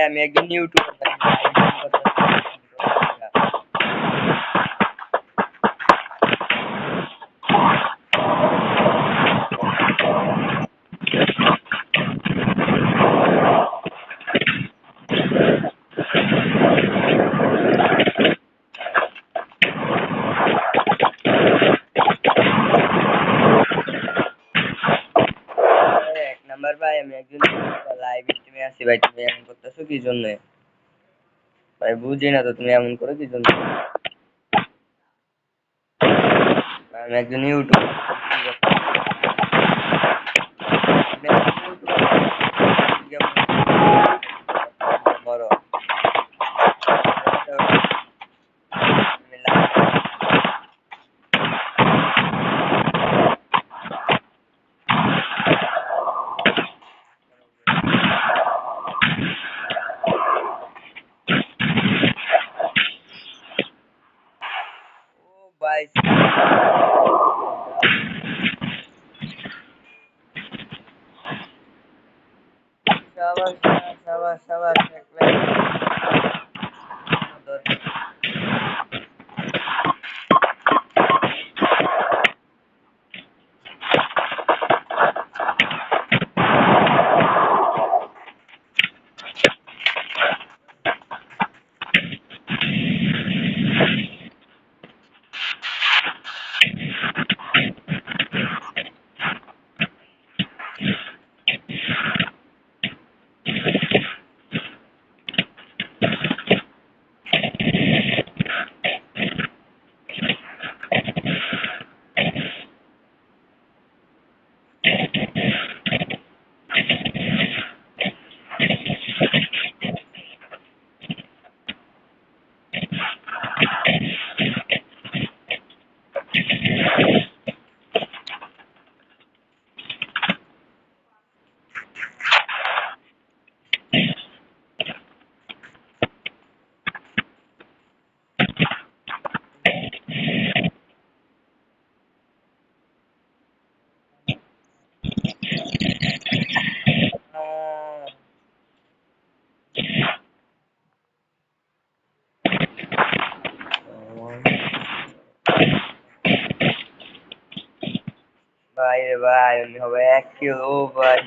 আমি একজন ইউটিউবার ভাই, এক নাম্বার ভাই আমি একজন লাইভ স্ট্রিমে আছি ভাই, তুমি এমন করতেছো কি জন্য ভাই? বুঝি না তো তুমি এমন করো কি জন্য? আমি একজন ইউটিউবার, বড় ভাই। সাবাস সাবাস সাবাস, এক লাইন ভাই রে ভাই, আমি হবে 1 কিলো ভাই।